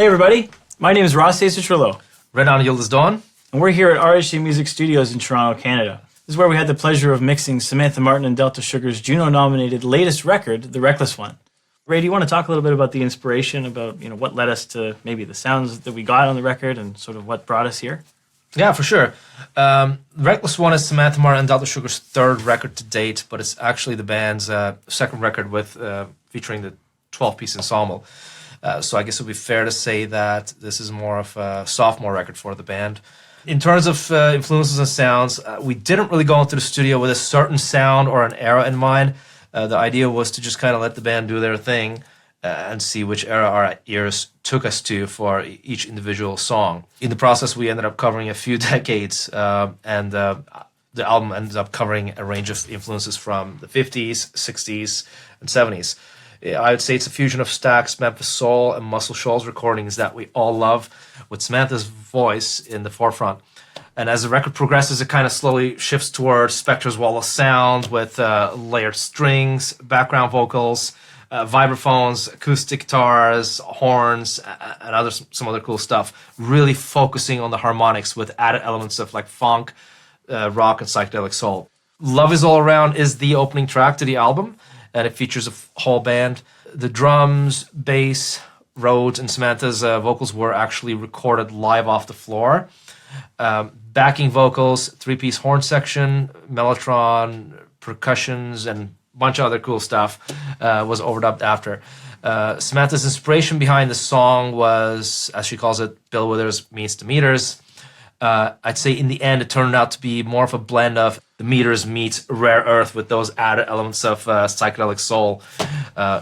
Hey everybody, my name is Ross and Citrullo. Renan Yildizdogan. And we're here at RHC Music Studios in Toronto, Canada. This is where we had the pleasure of mixing Samantha Martin Delta Sugar's Juno Nominated latest record, The Reckless One. Ray, do you want to talk a little bit about the inspiration, about what led us to maybe the sounds that we got on the record and sort of what brought us here? Yeah, for sure. Reckless One is Samantha Martin Delta Sugar's third record to date, but it's actually the band's second record with featuring the 12-piece ensemble. So I guess it would be fair to say that this is more of a sophomore record for the band. In terms of influences and sounds, we didn't really go into the studio with a certain sound or an era in mind. The idea was to just kind of let the band do their thing and see which era our ears took us to for each individual song. In the process, we ended up covering a few decades, and the album ended up covering a range of influences from the 50s, 60s, and 70s. I would say it's a fusion of Stax, Memphis Soul, and Muscle Shoals recordings that we all love, with Samantha's voice in the forefront. And as the record progresses, it kind of slowly shifts towards Spector's wall of sound with layered strings, background vocals, vibraphones, acoustic guitars, horns, and some other cool stuff. Really focusing on the harmonics with added elements of like funk, rock, and psychedelic soul. Love Is All Around is the opening track to the album, and it features a whole band. The drums, bass, Rhodes, and Samantha's vocals were actually recorded live off the floor. Backing vocals, 3-piece horn section, mellotron, percussions, and a bunch of other cool stuff was overdubbed after. Samantha's inspiration behind the song was, as she calls it, Bill Withers meets the Meters. I'd say in the end, it turned out to be more of a blend of the Meters meets Rare Earth with those added elements of psychedelic soul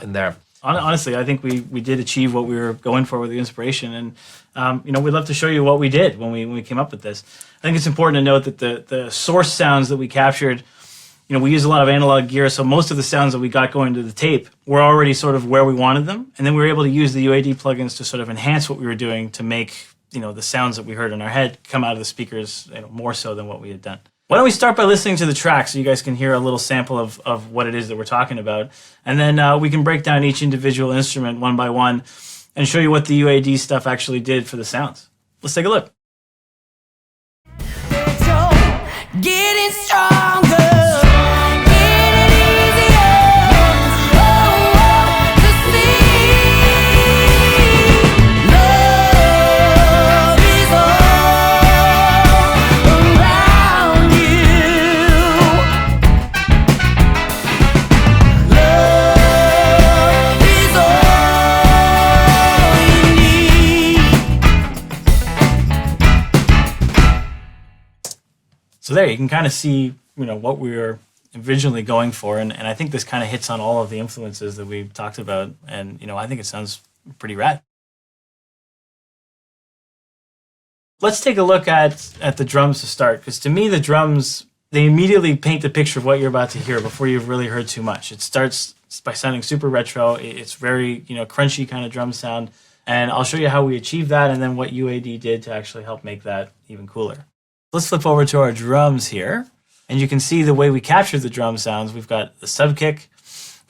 in there. Honestly, I think we did achieve what we were going for with the inspiration, and we'd love to show you what we did when we came up with this. I think it's important to note that the source sounds that we captured, we use a lot of analog gear, so most of the sounds that we got going to the tape were already sort of where we wanted them, and then we were able to use the UAD plugins to sort of enhance what we were doing to make the sounds that we heard in our head come out of the speakers more so than what we had done. Why don't we start by listening to the track so you guys can hear a little sample of what it is that we're talking about, and then we can break down each individual instrument one by one and show you what the UAD stuff actually did for the sounds. Let's take a look. Getting stronger. So there, you can kind of see, what we were originally going for, and I think this kind of hits on all of the influences that we've talked about, and, I think it sounds pretty rad. Let's take a look at the drums to start, because to me, the drums, they immediately paint the picture of what you're about to hear before you've really heard too much. It starts by sounding super retro. It's very, crunchy kind of drum sound, and I'll show you how we achieved that, and then what UAD did to actually help make that even cooler. Let's flip over to our drums here, and you can see the way we captured the drum sounds. We've got the sub kick,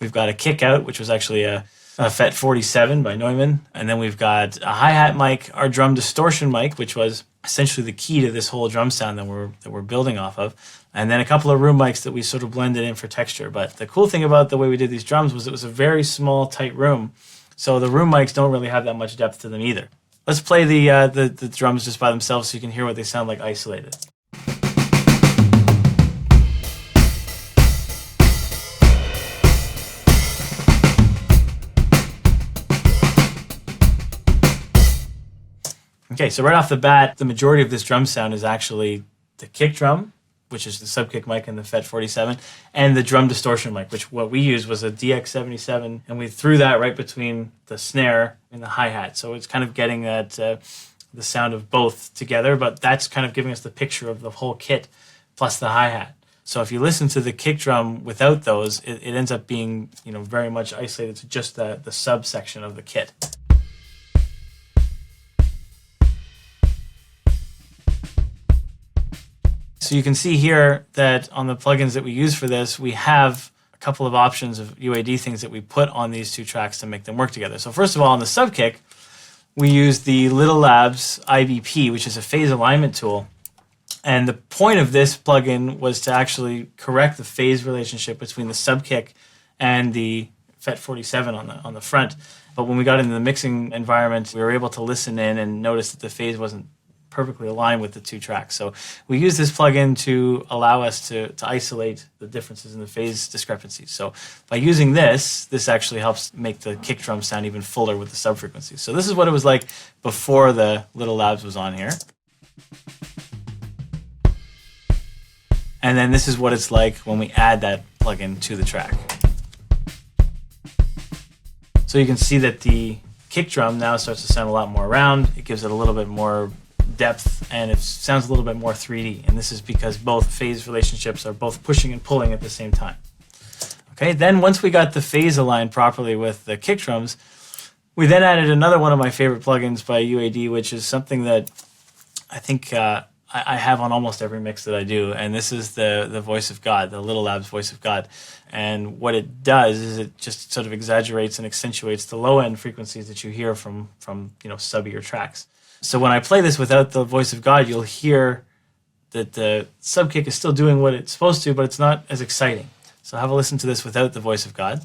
we've got a kick out, which was actually a FET 47 by Neumann, and then we've got a hi-hat mic, our drum distortion mic, which was essentially the key to this whole drum sound that we're building off of, and then a couple of room mics that we sort of blended in for texture. But the cool thing about the way we did these drums was it was a very small, tight room, so the room mics don't really have that much depth to them either. Let's play the drums just by themselves so you can hear what they sound like isolated. Okay, so right off the bat, the majority of this drum sound is actually the kick drum, which is the sub-kick mic and the FET 47, and the drum distortion mic, which what we used was a DX77, and we threw that right between the snare and the hi-hat. So it's kind of getting that the sound of both together, but that's kind of giving us the picture of the whole kit plus the hi-hat. So if you listen to the kick drum without those, it ends up being very much isolated to just the subsection of the kit. So you can see here that on the plugins that we use for this, we have a couple of options of UAD things that we put on these two tracks to make them work together. So first of all, on the sub kick, we use the Little Labs IBP, which is a phase alignment tool. And the point of this plugin was to actually correct the phase relationship between the sub kick and the FET 47 on the front. But when we got into the mixing environment, we were able to listen in and notice that the phase wasn't perfectly aligned with the two tracks. So we use this plugin to allow us to isolate the differences in the phase discrepancies. So by using this actually helps make the kick drum sound even fuller with the sub frequencies. So this is what it was like before the Little Labs was on here. And then this is what it's like when we add that plugin to the track. So you can see that the kick drum now starts to sound a lot more round. It gives it a little bit more depth, and it sounds a little bit more 3D. And this is because both phase relationships are both pushing and pulling at the same time. Okay, then once we got the phase aligned properly with the kick drums, we then added another one of my favorite plugins by UAD, which is something that I think I have on almost every mix that I do, and this is the Voice of God, the Little Labs Voice of God. And what it does is it just sort of exaggerates and accentuates the low end frequencies that you hear from subbier tracks. So when I play this without the Voice of God, you'll hear that the sub kick is still doing what it's supposed to, but it's not as exciting. So have a listen to this without the Voice of God.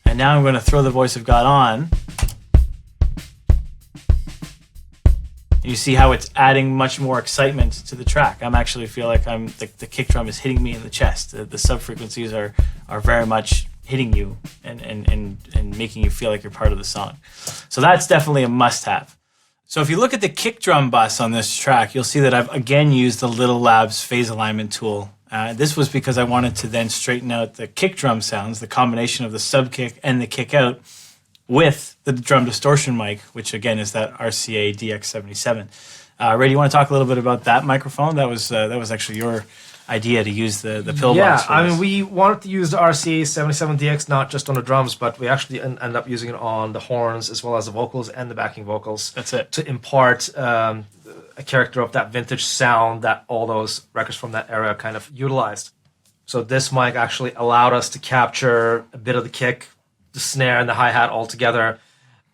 And now I'm going to throw the Voice of God on. You see how it's adding much more excitement to the track. I'm actually feel like the kick drum is hitting me in the chest. The sub frequencies are very much hitting you and making you feel like you're part of the song. So that's definitely a must-have. So if you look at the kick drum bus on this track, you'll see that I've again used the Little Labs phase alignment tool. This was because I wanted to then straighten out the kick drum sounds, the combination of the sub kick and the kick out, with the drum distortion mic, which again is that RCA DX77. Ray, do you want to talk a little bit about that microphone? That was actually your idea to use the pillbox. Yeah, I mean, we wanted to use the RCA 77DX not just on the drums, but we actually ended up using it on the horns as well as the vocals and the backing vocals. That's it. To impart a character of that vintage sound that all those records from that era kind of utilized. So this mic actually allowed us to capture a bit of the kick, the snare, and the hi-hat all together.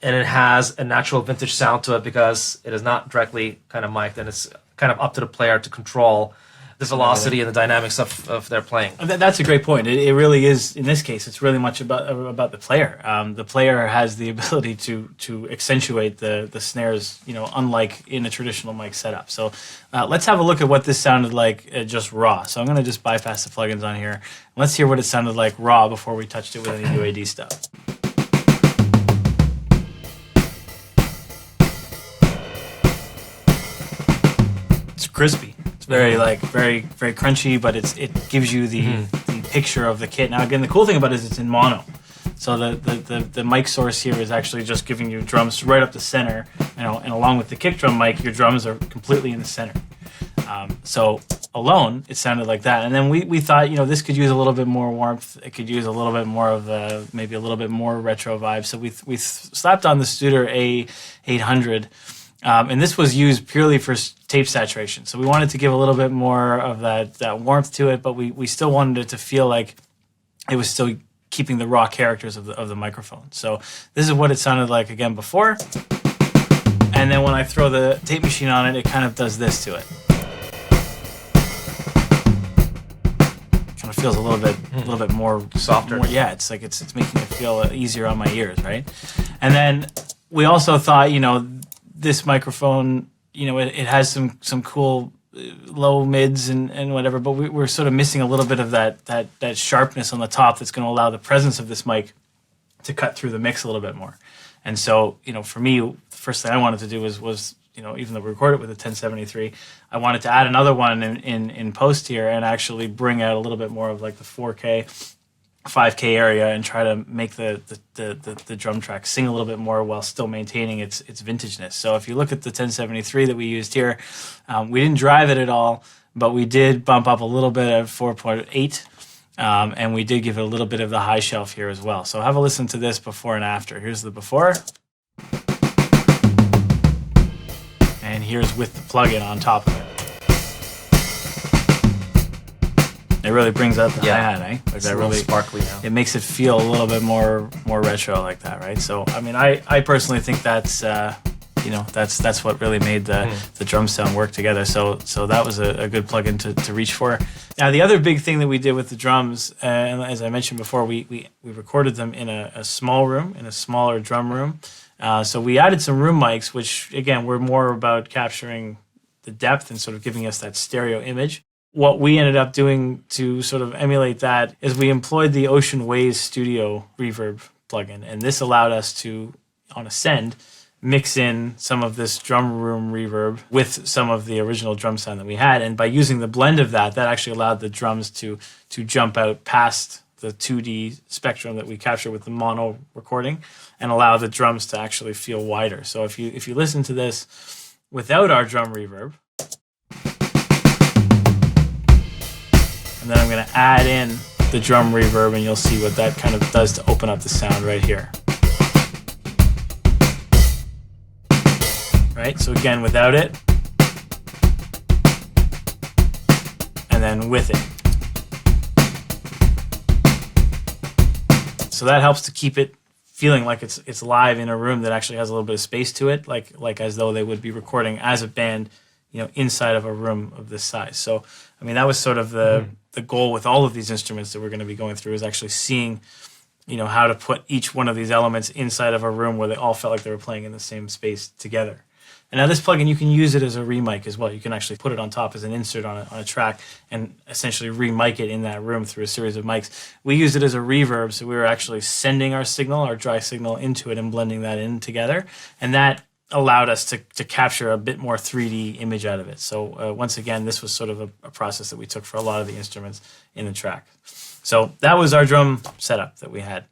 And it has a natural vintage sound to it because it is not directly kind of mic'd, and it's kind of up to the player to control the velocity and the dynamics of their playing. That's a great point. It really is, in this case, it's really much about the player. The player has the ability to accentuate the snares, unlike in a traditional mic setup. So let's have a look at what this sounded like just raw. So I'm going to just bypass the plugins on here. Let's hear what it sounded like raw before we touched it with any UAD stuff. It's crispy. It's very very crunchy, but it gives you the picture of the kit. Now again, the cool thing about it is it's in mono. So the mic source here is actually just giving you drums right up the center, and along with the kick drum mic, your drums are completely in the center. So alone, it sounded like that. And then we thought, this could use a little bit more warmth. It could use a little bit more of maybe a little bit more retro vibe. So we slapped on the Studer A800. And this was used purely for tape saturation. So we wanted to give a little bit more of that warmth to it, but we still wanted it to feel like it was still keeping the raw characters of the microphone. So this is what it sounded like again before. And then when I throw the tape machine on it, it kind of does this to it. Kind of feels a little bit more softer. Yeah, it's like it's making it feel easier on my ears, right? And then we also thought, this microphone, it has some cool low mids and whatever, but we're sort of missing a little bit of that sharpness on the top that's going to allow the presence of this mic to cut through the mix a little bit more. And so, for me, the first thing I wanted to do was even though we recorded it with a 1073, I wanted to add another one in post here and actually bring out a little bit more of like the 4K, 5K area and try to make the drum track sing a little bit more while still maintaining its vintageness. So if you look at the 1073 that we used here, we didn't drive it at all, but we did bump up a little bit at 4.8, and we did give it a little bit of the high shelf here as well. So have a listen to this before and after. Here's the before, and here's with the plugin on top of it. There really brings out the Yeah. hi-hat, eh? Like It's that a little really sparkly now. it makes it feel a little bit more retro like that, right? So I mean, I personally think that's that's what really made the drum sound work together. So that was a good plugin to reach for. Now the other big thing that we did with the drums, and as I mentioned before, we recorded them in a small room, in a smaller drum room. So we added some room mics, which again were more about capturing the depth and sort of giving us that stereo image. What we ended up doing to sort of emulate that is we employed the Ocean Waves Studio reverb plugin, and this allowed us to, on a send, mix in some of this drum room reverb with some of the original drum sound that we had. And by using the blend of that actually allowed the drums to jump out past the 2D spectrum that we capture with the mono recording and allow the drums to actually feel wider. So if you listen to this without our drum reverb, and then I'm going to add in the drum reverb, and you'll see what that kind of does to open up the sound right here. Right, so again, without it, and then with it. So that helps to keep it feeling like it's live in a room that actually has a little bit of space to it, like as though they would be recording as a band, inside of a room of this size. So, I mean, that was sort of the goal with all of these instruments that we're going to be going through, is actually seeing, how to put each one of these elements inside of a room where they all felt like they were playing in the same space together. And now this plugin, you can use it as a remic as well. You can actually put it on top as an insert on a track and essentially remic it in that room through a series of mics. We used it as a reverb, so we were actually sending our signal, our dry signal, into it and blending that in together. And that allowed us to capture a bit more 3D image out of it. So once again, this was sort of a process that we took for a lot of the instruments in the track. So that was our drum setup that we had.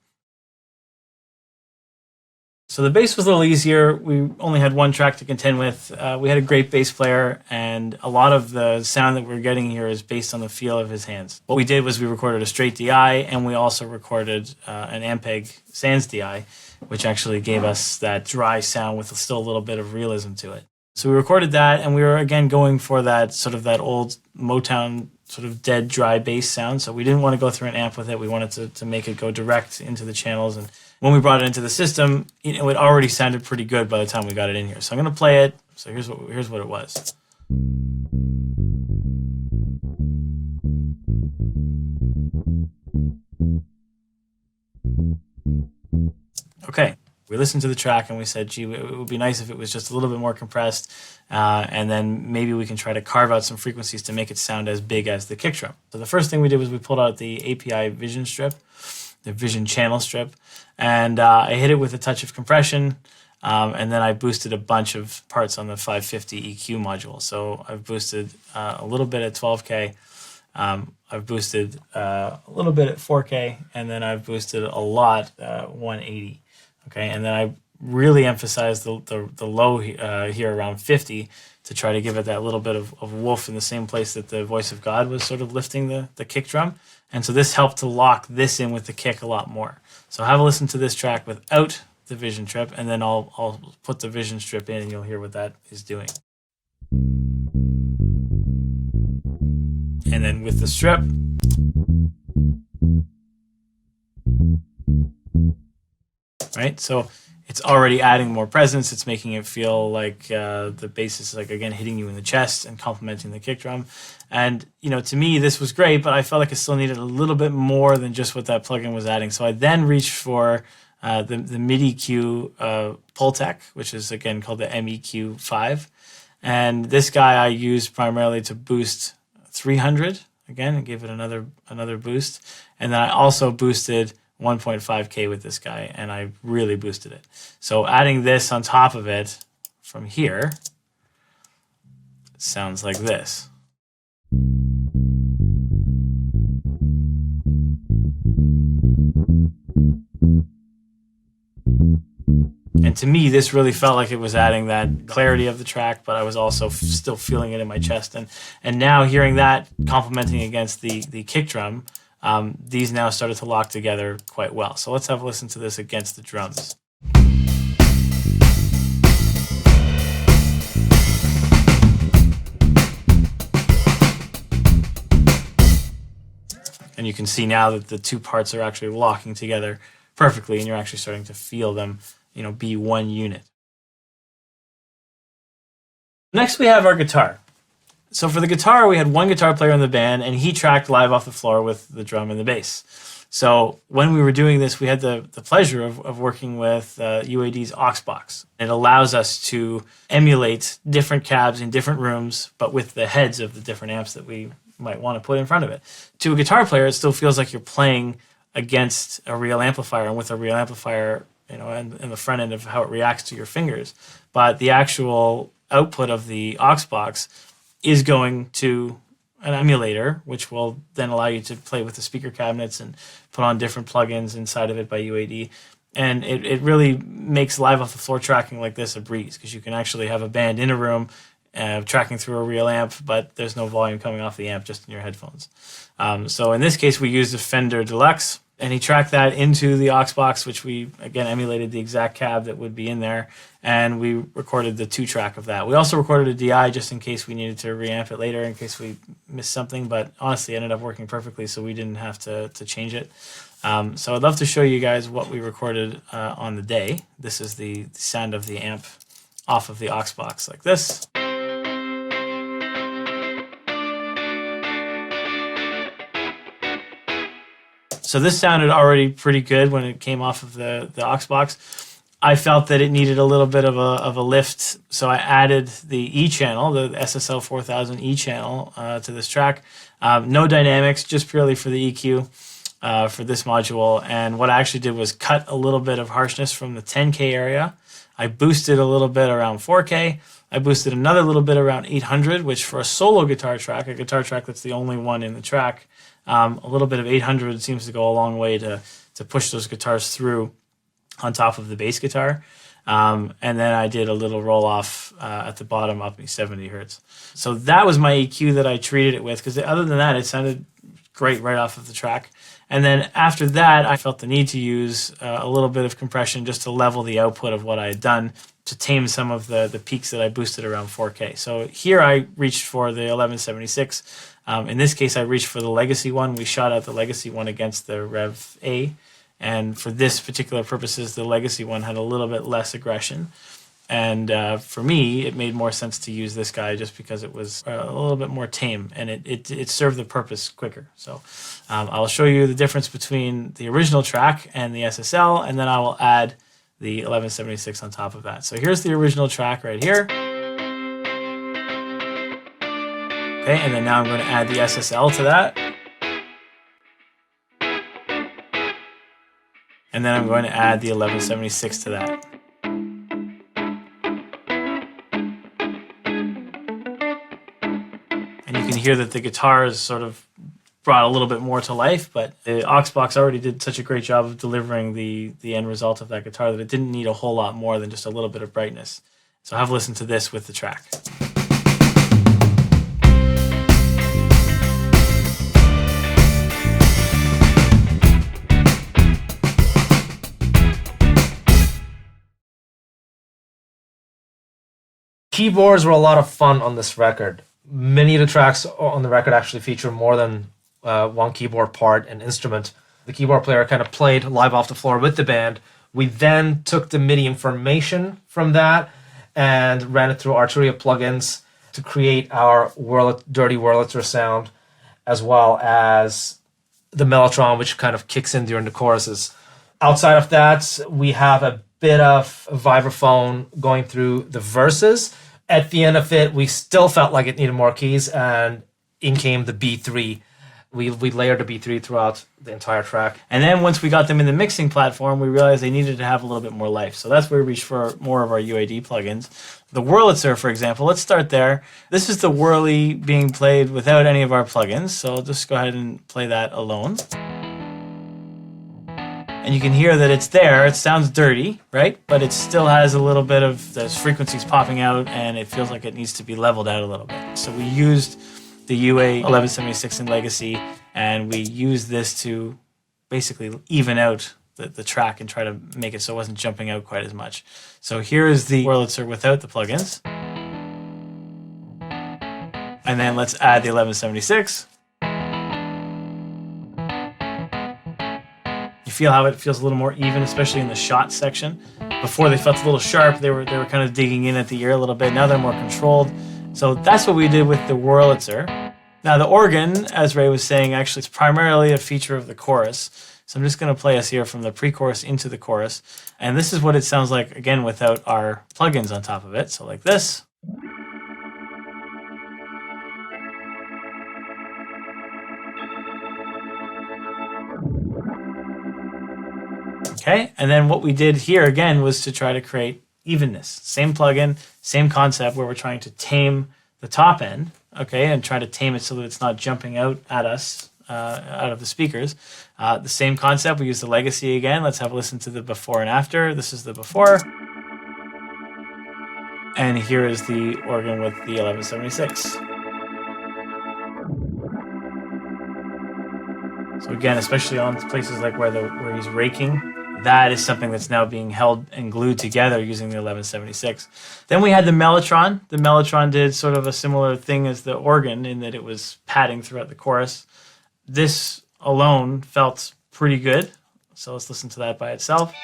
So the bass was a little easier. We only had one track to contend with. We had a great bass player, and a lot of the sound that we're getting here is based on the feel of his hands. What we did was we recorded a straight DI, and we also recorded an Ampeg Sans DI, which actually gave us that dry sound with still a little bit of realism to it. So we recorded that, and we were again going for that sort of that old Motown sort of dead, dry bass sound. So we didn't want to go through an amp with it. We wanted to make it go direct into the channels. And when we brought it into the system, it already sounded pretty good by the time we got it in here. So I'm going to play it. So here's what it was. Okay. We listened to the track and we said, gee, it would be nice if it was just a little bit more compressed, and then maybe we can try to carve out some frequencies to make it sound as big as the kick drum. So the first thing we did was we pulled out the API Vision strip, the Vision channel strip, and I hit it with a touch of compression, and then I boosted a bunch of parts on the 550 EQ module. So I've boosted a little bit at 12K, I've boosted a little bit at 4K, and then I've boosted a lot 180. Okay, and then I really emphasized the low here around 50 to try to give it that little bit of woof in the same place that the voice of God was sort of lifting the kick drum. And so this helped to lock this in with the kick a lot more. So have a listen to this track without the Vision strip, and then I'll put the Vision strip in and you'll hear what that is doing. And then with the strip, right? So it's already adding more presence. It's making it feel like the bass is like, again, hitting you in the chest and complementing the kick drum. And, to me, this was great, but I felt like I still needed a little bit more than just what that plugin was adding. So I then reached for the MIDI-Q Pultec, which is, again, called the MEQ5. And this guy I used primarily to boost 300, again, and gave it another boost. And then I also boosted 1.5K with this guy, and I really boosted it. So adding this on top of it from here sounds like this. And to me, this really felt like it was adding that clarity of the track, but I was also still feeling it in my chest. And now hearing that complementing against the kick drum, these now started to lock together quite well. So let's have a listen to this against the drums. And you can see now that the two parts are actually locking together perfectly, and you're actually starting to feel them, be one unit. Next, we have our guitar. So for the guitar, we had one guitar player in the band, and he tracked live off the floor with the drum and the bass. So when we were doing this, we had the pleasure of working with UAD's aux box. It allows us to emulate different cabs in different rooms, but with the heads of the different amps that we might want to put in front of it. To a guitar player, it still feels like you're playing against a real amplifier, and with a real amplifier, and the front end of how it reacts to your fingers. But the actual output of the aux box is going to an emulator, which will then allow you to play with the speaker cabinets and put on different plugins inside of it by UAD. And it really makes live off the floor tracking like this a breeze, because you can actually have a band in a room tracking through a real amp, but there's no volume coming off the amp, just in your headphones. So in this case, we used a Fender Deluxe, and he tracked that into the aux box, which we, again, emulated the exact cab that would be in there, and we recorded the 2-track of that. We also recorded a DI just in case we needed to reamp it later, in case we missed something, but honestly, it ended up working perfectly, so we didn't have to change it. So I'd love to show you guys what we recorded on the day. This is the sound of the amp off of the aux box, like this. So this sounded already pretty good when it came off of the aux box. I felt that it needed a little bit of a lift, so I added the E channel, the SSL 4000 E channel to this track. No dynamics, just purely for the EQ for this module. And what I actually did was cut a little bit of harshness from the 10K area. I boosted a little bit around 4K. I boosted another little bit around 800, which for a solo guitar track, a guitar track that's the only one in the track, a little bit of 800 seems to go a long way to push those guitars through on top of the bass guitar. And then I did a little roll off at the bottom up me 70 hertz. So that was my EQ that I treated it with, because other than that, it sounded great right off of the track. And then after that, I felt the need to use a little bit of compression just to level the output of what I had done, to tame some of the peaks that I boosted around 4K. So here I reached for the 1176. In this case, I reached for the Legacy one. We shot out the Legacy one against the Rev A. And for this particular purposes, the Legacy one had a little bit less aggression. And for me, it made more sense to use this guy just because it was a little bit more tame, and it served the purpose quicker. So I'll show you the difference between the original track and the SSL, and then I will add the 1176 on top of that. So here's the original track right here. Okay, and then now I'm going to add the SSL to that. And then I'm going to add the 1176 to that. And you can hear that the guitar is sort of brought a little bit more to life, but the aux box already did such a great job of delivering the end result of that guitar that it didn't need a whole lot more than just a little bit of brightness. So have a listen to this with the track. Keyboards were a lot of fun on this record. Many of the tracks on the record actually feature more than one keyboard part and instrument. The keyboard player kind of played live off the floor with the band. We then took the MIDI information from that and ran it through Arturia plugins to create our dirty Wurlitzer sound, as well as the Mellotron, which kind of kicks in during the choruses. Outside of that, we have a bit of vibraphone going through the verses. At the end of it, we still felt like it needed more keys, and in came the B3. We layered the B3 throughout the entire track. And then once we got them in the mixing platform, we realized they needed to have a little bit more life. So that's where we reached for more of our UAD plugins. The Wurlitzer, for example, let's start there. This is the Whirly being played without any of our plugins. So I'll just go ahead and play that alone. And you can hear that it's there. It sounds dirty, right? But it still has a little bit of those frequencies popping out, and it feels like it needs to be leveled out a little bit. So we used the UA 1176 in Legacy, and we used this to basically even out the track and try to make it so it wasn't jumping out quite as much. So here is the Wurlitzer without the plugins. And then let's add the 1176. You feel how it feels a little more even, especially in the shot section. Before they felt a little sharp, they were kind of digging in at the ear a little bit. Now they're more controlled. So that's what we did with the Wurlitzer. Now the organ, as Ray was saying, actually it's primarily a feature of the chorus. So I'm just going to play us here from the pre-chorus into the chorus. And this is what it sounds like, again, without our plugins on top of it. So like this. Okay, and then what we did here again was to try to create evenness. Same plugin, same concept where we're trying to tame the top end, okay, and try to tame it so that it's not jumping out at us, out of the speakers. The same concept, we use the legacy again. Let's have a listen to the before and after. This is the before. And here is the organ with the 1176. So again, especially on places like where he's raking, that is something that's now being held and glued together using the 1176. Then we had the Mellotron. The Mellotron did sort of a similar thing as the organ in that it was padding throughout the chorus. This alone felt pretty good. So let's listen to that by itself.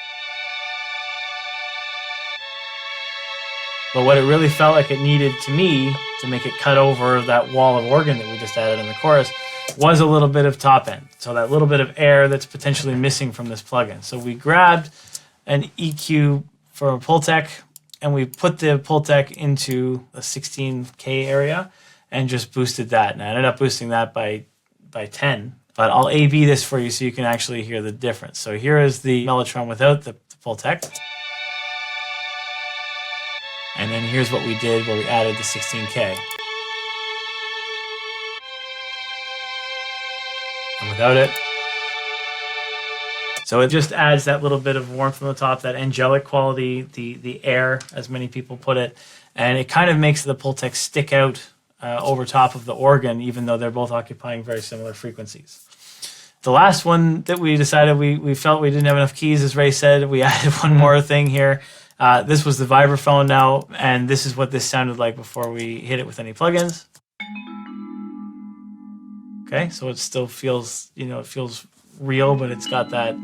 But what it really felt like it needed to me to make it cut over that wall of organ that we just added in the chorus was a little bit of top end. So that little bit of air that's potentially missing from this plugin. So we grabbed an EQ from a Pultec and we put the Pultec into a 16K area and just boosted that. And I ended up boosting that by 10. But I'll A/B this for you so you can actually hear the difference. So here is the Mellotron without the Pultec. And then here's what we did where we added the 16K. And without it. So it just adds that little bit of warmth from the top, that angelic quality, the air, as many people put it. And it kind of makes the Pultec stick out over top of the organ, even though they're both occupying very similar frequencies. The last one that we decided we felt we didn't have enough keys, as Ray said, we added one more thing here. This was the vibraphone now, and this is what this sounded like before we hit it with any plugins. Okay, so it still feels, it feels real, but it's got that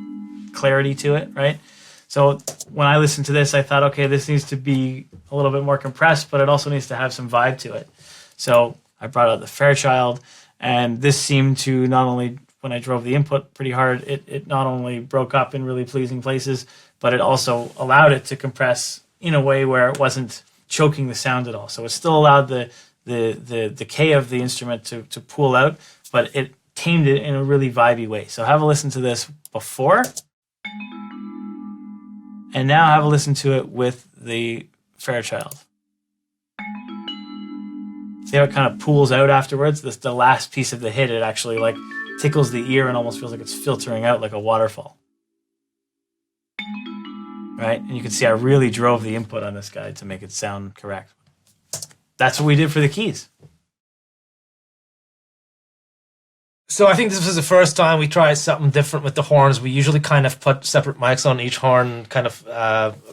clarity to it, right? So when I listened to this, I thought, okay, this needs to be a little bit more compressed, but it also needs to have some vibe to it. So I brought out the Fairchild, and this seemed to not only, when I drove the input pretty hard, it not only broke up in really pleasing places, but it also allowed it to compress in a way where it wasn't choking the sound at all. So it still allowed the decay of the instrument to pull out, but it tamed it in a really vibey way. So have a listen to this before, and now have a listen to it with the Fairchild. See how it kind of pulls out afterwards? The last piece of the hit, it actually like tickles the ear and almost feels like it's filtering out like a waterfall. Right? And you can see I really drove the input on this guy to make it sound correct. That's what we did for the keys. So I think this was the first time we tried something different with the horns. We usually kind of put separate mics on each horn and kind of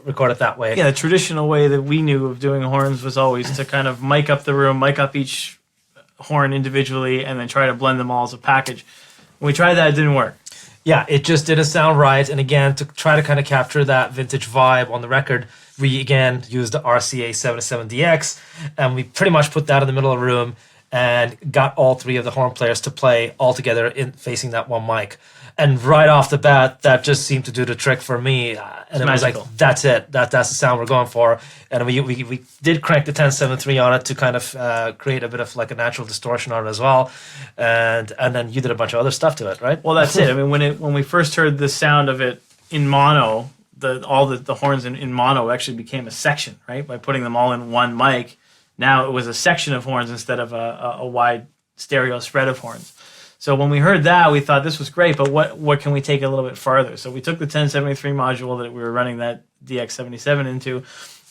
record it that way. Yeah, the traditional way that we knew of doing horns was always to kind of mic up the room, mic up each horn individually, and then try to blend them all as a package. When we tried that, it didn't work. Yeah, it just didn't sound right. And again, to try to kind of capture that vintage vibe on the record, we again used the RCA 77DX, and we pretty much put that in the middle of the room and got all three of the horn players to play all together in facing that one mic. And right off the bat, that just seemed to do the trick for me. And it was like, that's it. That's the sound we're going for. And we did crank the 1073 on it to kind of create a bit of like a natural distortion on it as well. And then you did a bunch of other stuff to it, right? Well, that's it. I mean, when we first heard the sound of it in mono, all the horns in mono actually became a section, right? By putting them all in one mic. Now it was a section of horns instead of a wide stereo spread of horns. So when we heard that, we thought this was great, but what can we take a little bit farther? So we took the 1073 module that we were running that DX77 into,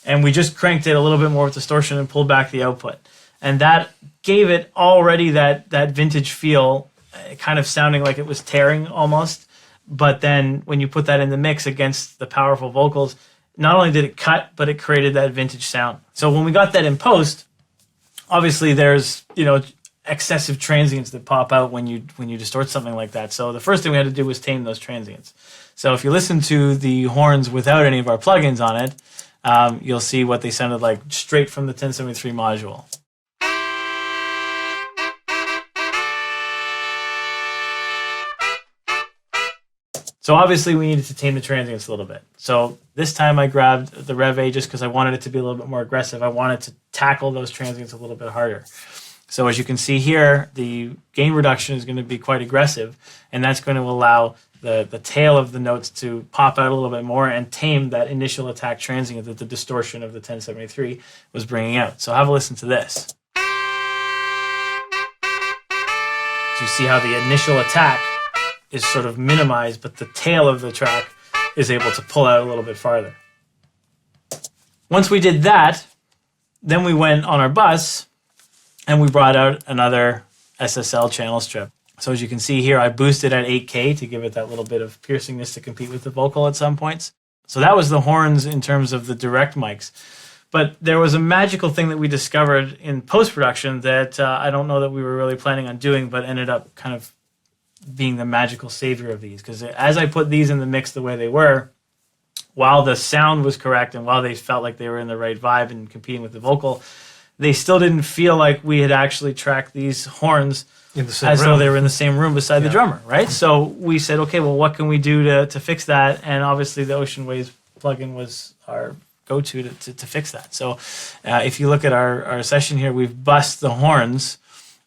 and we just cranked it a little bit more with distortion and pulled back the output. And that gave it already that vintage feel, kind of sounding like it was tearing almost. But then when you put that in the mix against the powerful vocals, not only did it cut, but it created that vintage sound. So when we got that in post, obviously there's, excessive transients that pop out when you distort something like that. So the first thing we had to do was tame those transients. So if you listen to the horns without any of our plugins on it, you'll see what they sounded like straight from the 1073 module. So obviously we needed to tame the transients a little bit. So this time I grabbed the Rev A just because I wanted it to be a little bit more aggressive. I wanted to tackle those transients a little bit harder. So as you can see here, the gain reduction is going to be quite aggressive, and that's going to allow the tail of the notes to pop out a little bit more and tame that initial attack transient that the distortion of the 1073 was bringing out. So have a listen to this. So you see how the initial attack is sort of minimized, but the tail of the track is able to pull out a little bit farther. Once we did that, then we went on our bus and we brought out another SSL channel strip. So as you can see here, I boosted at 8K to give it that little bit of piercingness to compete with the vocal at some points. So that was the horns in terms of the direct mics. But there was a magical thing that we discovered in post-production that I don't know that we were really planning on doing, but ended up kind of being the magical savior of these. Because as I put these in the mix the way they were, while the sound was correct and while they felt like they were in the right vibe and competing with the vocal, they still didn't feel like we had actually tracked these horns in the same as room. though they were in the same room beside the drummer, right? So we said, okay, well, what can we do to fix that? And obviously the Ocean Waves plugin was our go-to to fix that. So if you look at our session here, we've bussed the horns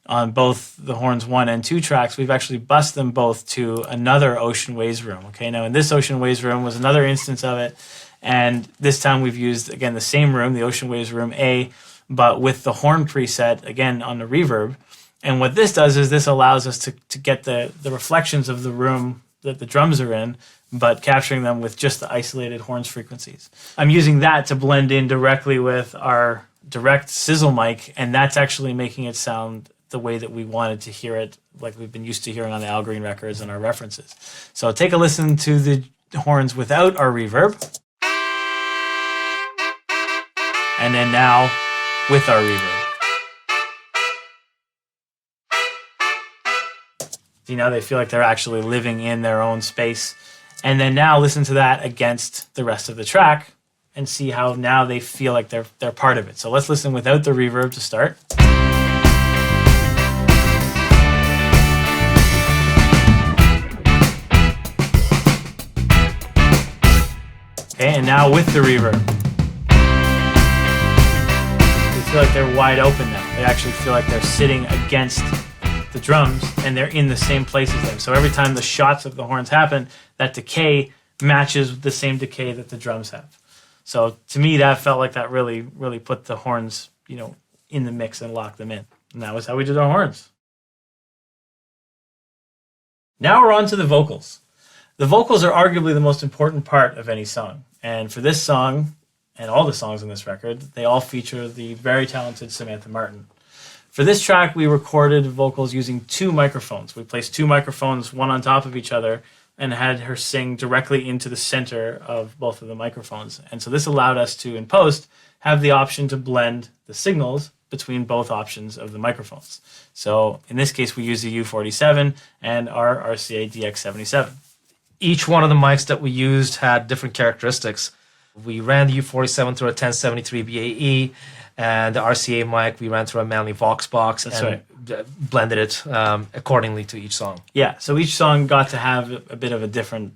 on both the horns 1 and 2 tracks. We've actually bussed them both to another Ocean Waves room. Okay, now in this Ocean Waves room was another instance of it, and this time we've used, again, the same room, the Ocean Waves room A, but with the horn preset, again, on the reverb. And what this does is this allows us to get the reflections of the room that the drums are in, but capturing them with just the isolated horns frequencies. I'm using that to blend in directly with our direct sizzle mic, and that's actually making it sound the way that we wanted to hear it, like we've been used to hearing on the Al Green records and our references. So take a listen to the horns without our reverb, and then now with our reverb. See, now they feel like they're actually living in their own space. And then now listen to that against the rest of the track and see how now they feel like they're part of it. So let's listen without the reverb to start. Okay, and now with the reverb. They feel like they're wide open now. They actually feel like they're sitting against the drums and they're in the same place as them. So every time the shots of the horns happen, that decay matches the same decay that the drums have. So to me, that felt like that really, really put the horns, in the mix and locked them in. And that was how we did our horns. Now we're on to the vocals. The vocals are arguably the most important part of any song. And for this song, and all the songs on this record, they all feature the very talented Samantha Martin. For this track, we recorded vocals using 2 microphones. We placed 2 microphones, one on top of each other, and had her sing directly into the center of both of the microphones. And so this allowed us to, in post, have the option to blend the signals between both options of the microphones. So in this case, we used the U47 and our RCA DX77. Each one of the mics that we used had different characteristics. We ran the U47 through a 1073 BAE, and the RCA mic we ran through a Manley Vox box. That's and blended it accordingly to each song. Yeah, so each song got to have a bit of a different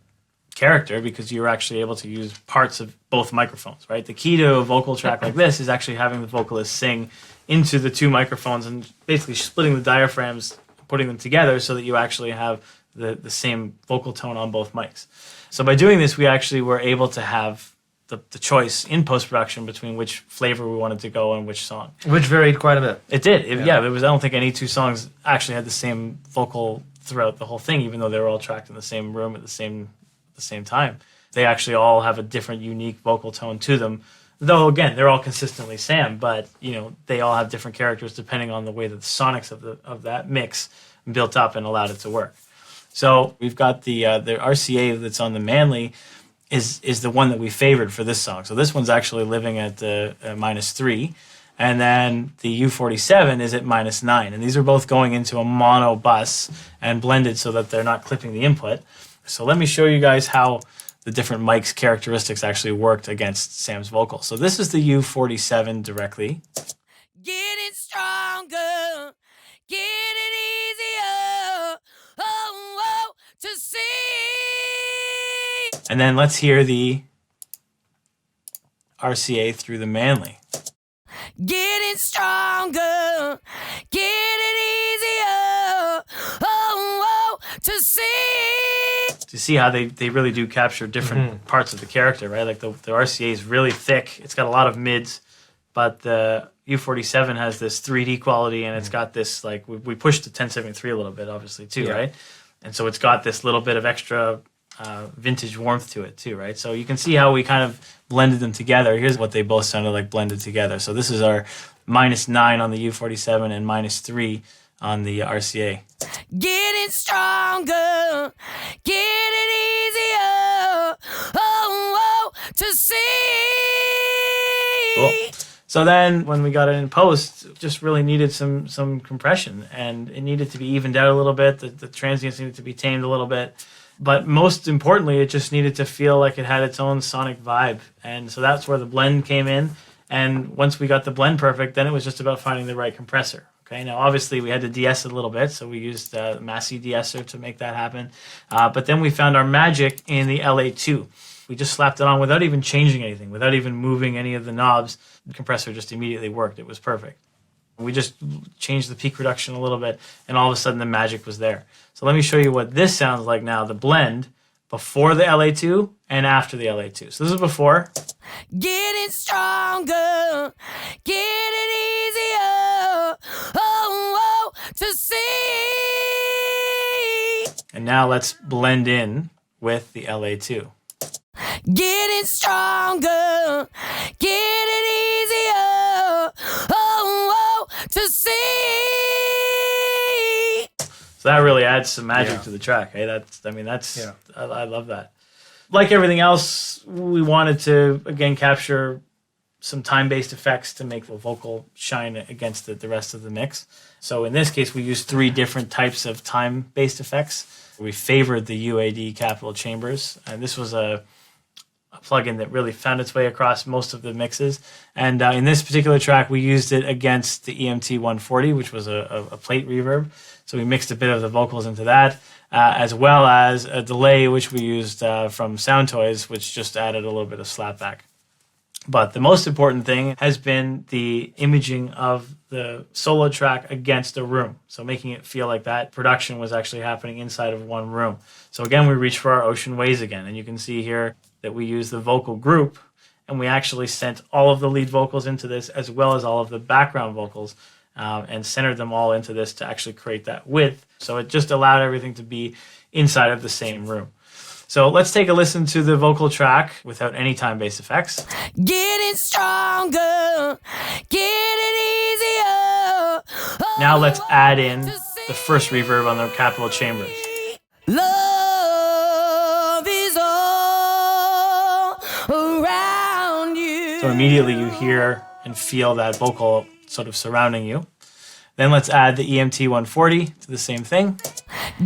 character because you were actually able to use parts of both microphones, right? The key to a vocal track like this is actually having the vocalist sing into the 2 microphones and basically splitting the diaphragms, putting them together so that you actually have the same vocal tone on both mics. So by doing this, we actually were able to have the choice in post-production between which flavor we wanted to go on which song. Which varied quite a bit. It did. I don't think any 2 songs actually had the same vocal throughout the whole thing, even though they were all tracked in the same room at the same time. They actually all have a different, unique vocal tone to them. Though, again, they're all consistently Sam, but, they all have different characters depending on the way that the sonics of that mix built up and allowed it to work. So we've got the RCA that's on the Manley is the one that we favored for this song. So this one's actually living at -3. And then the U47 is at -9. And these are both going into a mono bus and blended so that they're not clipping the input. So let me show you guys how the different mics characteristics actually worked against Sam's vocal. So this is the U47 directly. Getting stronger, get it easier, oh, to see. And then let's hear the RCA through the manly. Getting stronger, get it easier, oh, to see. To see how they really do capture different parts of the character, right? Like the RCA is really thick. It's got a lot of mids, but the U47 has this 3D quality, and it's got this, like, we pushed the 1073 a little bit, obviously, too, right? And so it's got this little bit of extra vintage warmth to it, too, right? So you can see how we kind of blended them together. Here's what they both sounded like blended together. So this is our -9 on the U47 and -3 on the RCA. Getting stronger, get it easier, oh, to see. Cool. So then when we got it in post, it just really needed some compression, and it needed to be evened out a little bit. The transients needed to be tamed a little bit. But most importantly, it just needed to feel like it had its own sonic vibe. And so that's where the blend came in. And once we got the blend perfect, then it was just about finding the right compressor. Okay, now obviously we had to de-ess it a little bit, so we used Massey de-esser to make that happen. But then we found our magic in the LA2. We just slapped it on without even changing anything, without even moving any of the knobs. The compressor just immediately worked. It was perfect. We just changed the peak reduction a little bit, and all of a sudden the magic was there. So let me show you what this sounds like now, the blend before the LA2 and after the LA2. So this is before. Getting stronger, get it easier, oh, to see. And now let's blend in with the LA2. Getting stronger, get it easier, oh, to see. So that really adds some magic to the track. Hey, I love that. Like everything else, we wanted to, again, capture some time-based effects to make the vocal shine against the rest of the mix. So in this case, we used 3 different types of time-based effects. We favored the UAD capital chambers, and this was a plugin that really found its way across most of the mixes. And in this particular track, we used it against the EMT 140, which was a plate reverb. So we mixed a bit of the vocals into that, as well as a delay, which we used from Sound Toys, which just added a little bit of slapback. But the most important thing has been the imaging of the solo track against a room. So making it feel like that production was actually happening inside of one room. So again, we reached for our Ocean Ways again. And you can see here that we use the vocal group, and we actually sent all of the lead vocals into this, as well as all of the background vocals, and centered them all into this to actually create that width. So it just allowed everything to be inside of the same room. So let's take a listen to the vocal track without any time-based effects. Getting stronger, get it easier. Now let's add in the first reverb on the capital chambers. Love is all around you. So immediately you hear and feel that vocal sort of surrounding you. Then let's add the EMT 140 to the same thing.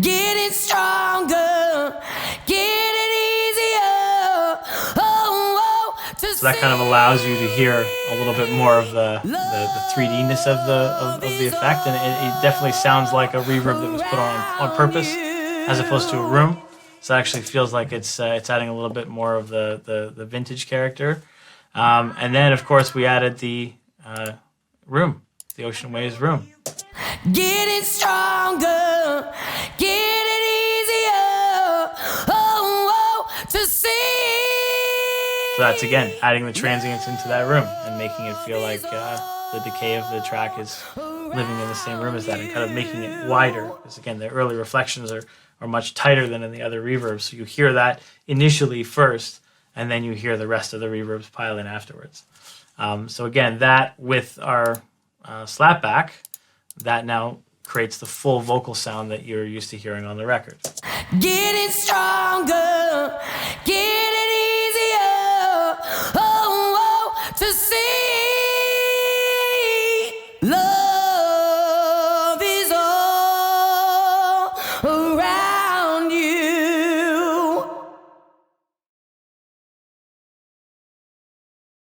Getting stronger, get it easier. So that kind of allows you to hear a little bit more of the 3D-ness of the effect, and it definitely sounds like a reverb that was put on purpose as opposed to a room. So it actually feels like it's adding a little bit more of the vintage character. And then of course we added the room, the Ocean Waves room. Getting stronger, get it easier, to see. So that's, again, adding the transients into that room and making it feel like the decay of the track is living in the same room as that, and kind of making it wider. Because, again, the early reflections are much tighter than in the other reverbs. So you hear that initially first, and then you hear the rest of the reverbs pile in afterwards. So, again, that with our slapback, that now creates the full vocal sound that you're used to hearing on the record. Getting stronger, get it easier, to see.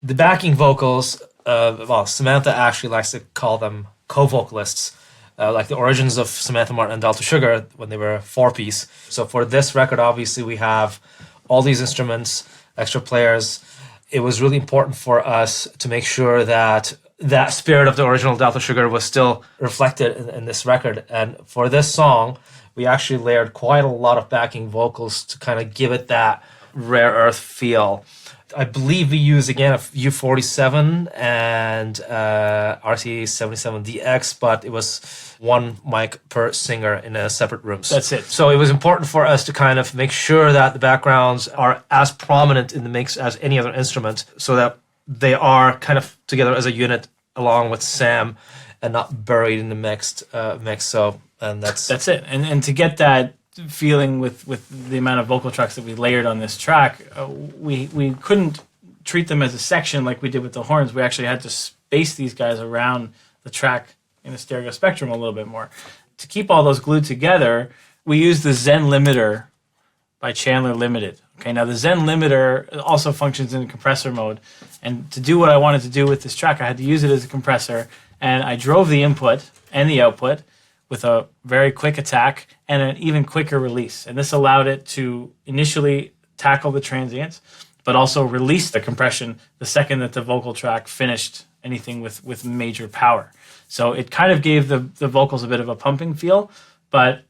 The backing vocals, Samantha actually likes to call them co-vocalists, like the origins of Samantha Martin and Delta Sugar when they were a 4-piece. So for this record, obviously, we have all these instruments, extra players. It was really important for us to make sure that that spirit of the original Delta Sugar was still reflected in this record. And for this song, we actually layered quite a lot of backing vocals to kind of give it that rare earth feel. I believe we use, again, a U47 and RT77DX, but it was one mic per singer in a separate rooms. That's it. So it was important for us to kind of make sure that the backgrounds are as prominent in the mix as any other instrument, so that they are kind of together as a unit along with Sam and not buried in the mix. So, and that's it. And to get that feeling with the amount of vocal tracks that we layered on this track, we couldn't treat them as a section like we did with the horns. We actually had to space these guys around the track in a stereo spectrum a little bit more. To keep all those glued together, we used the Zen limiter by Chandler Limited. Okay, now the Zen limiter also functions in compressor mode, and to do what I wanted to do with this track, I had to use it as a compressor, and I drove the input and the output with a very quick attack and an even quicker release. And this allowed it to initially tackle the transients, but also release the compression the second that the vocal track finished anything with major power. So it kind of gave the vocals a bit of a pumping feel, but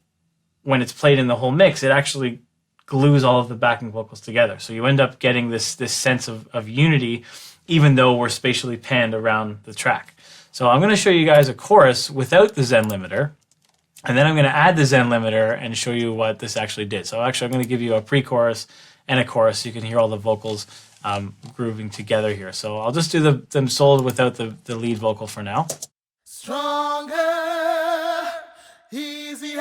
when it's played in the whole mix, it actually glues all of the backing vocals together. So you end up getting this sense of unity, even though we're spatially panned around the track. So I'm going to show you guys a chorus without the Zen limiter, and then I'm going to add the Zen limiter and show you what this actually did. So actually I'm going to give you a pre-chorus and a chorus so you can hear all the vocals grooving together here. So I'll just do them soloed without the lead vocal for now. Stronger, easier,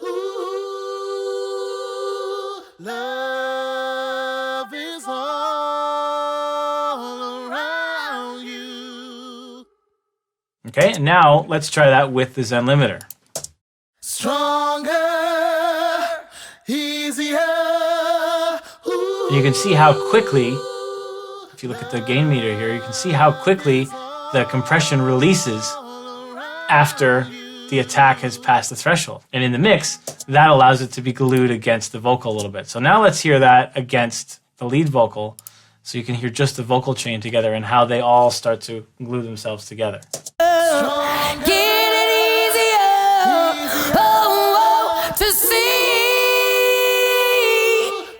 ooh, love is all around you. Okay, and now let's try that with the Zen limiter. Stronger, easier, ooh. And you can see how quickly, if you look at the gain meter here, you can see how quickly the compression releases after the attack has passed the threshold. And in the mix, that allows it to be glued against the vocal a little bit. So now let's hear that against the lead vocal, so you can hear just the vocal chain together and how they all start to glue themselves together. Get it easier, to see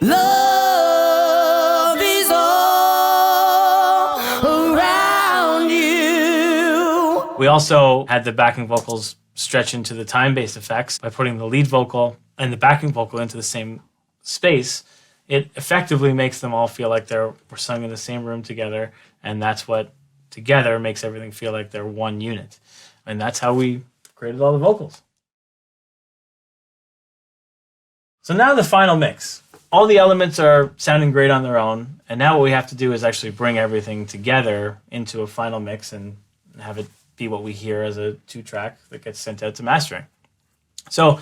love is all around you. We also had the backing vocals stretch into the time-based effects by putting the lead vocal and the backing vocal into the same space. It effectively makes them all feel like we're sung in the same room together, and that's what together makes everything feel like they're one unit. And that's how we created all the vocals. So now the final mix. All the elements are sounding great on their own, and now what we have to do is actually bring everything together into a final mix and have it be what we hear as a 2-track that gets sent out to mastering. So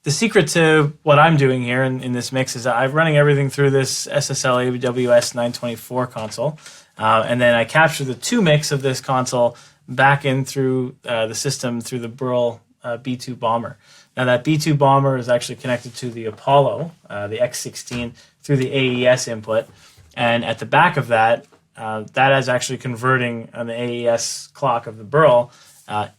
the secret to what I'm doing here in this mix is I'm running everything through this SSL AWS 924 console, and then I capture the 2 mix of this console back in through the system through the Burl B2 Bomber. Now that B2 Bomber is actually connected to the Apollo, the X16, through the AES input, and at the back of that, that is actually converting on the AES clock of the Burl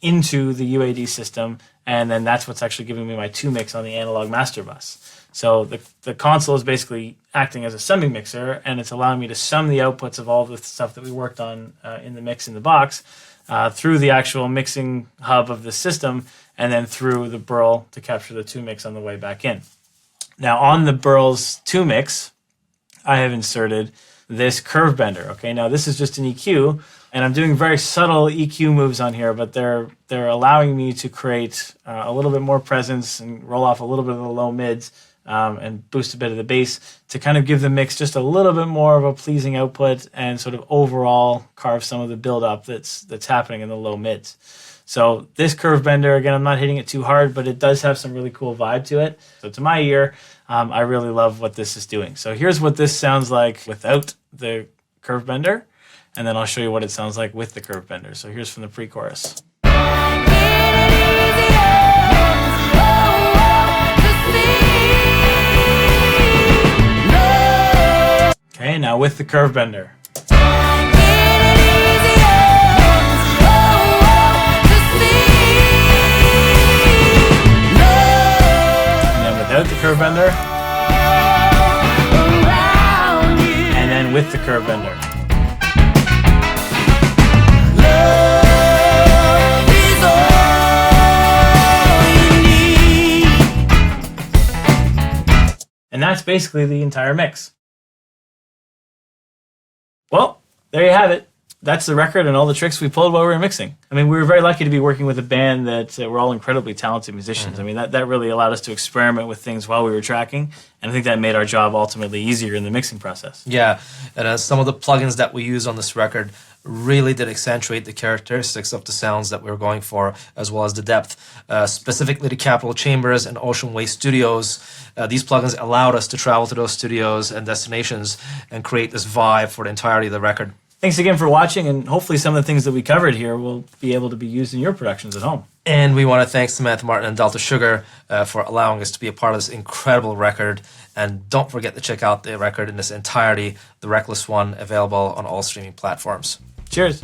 into the UAD system, and then that's what's actually giving me my 2 mix on the analog master bus. So the console is basically acting as a summing mixer, and it's allowing me to sum the outputs of all the stuff that we worked on in the mix in the box through the actual mixing hub of the system, and then through the Burl to capture the 2 mix on the way back in. Now on the Burl's 2 mix, I have inserted this curve bender. Okay, now this is just an EQ, and I'm doing very subtle EQ moves on here, but they're allowing me to create a little bit more presence and roll off a little bit of the low mids and boost a bit of the bass to kind of give the mix just a little bit more of a pleasing output and sort of overall carve some of the build-up that's happening in the low mids. So this curve bender, again, I'm not hitting it too hard, but it does have some really cool vibe to it. So to my ear, I really love what this is doing. So here's what this sounds like without the curve bender, and then I'll show you what it sounds like with the curve bender. So here's from the pre-chorus. Okay, now with the curve bender. And then without the curve bender. And then with the curve bender. And that's basically the entire mix. Well, there you have it. That's the record and all the tricks we pulled while we were mixing. I mean, we were very lucky to be working with a band that were all incredibly talented musicians. I mean, that really allowed us to experiment with things while we were tracking, and I think that made our job ultimately easier in the mixing process. Yeah, and some of the plugins that we use on this record really did accentuate the characteristics of the sounds that we were going for, as well as the depth. Specifically to Capitol Chambers and Ocean Way Studios, these plugins allowed us to travel to those studios and destinations and create this vibe for the entirety of the record. Thanks again for watching, and hopefully some of the things that we covered here will be able to be used in your productions at home. And we want to thank Samantha Martin and Delta Sugar for allowing us to be a part of this incredible record. And don't forget to check out the record in its entirety, the Reckless One, available on all streaming platforms. Cheers.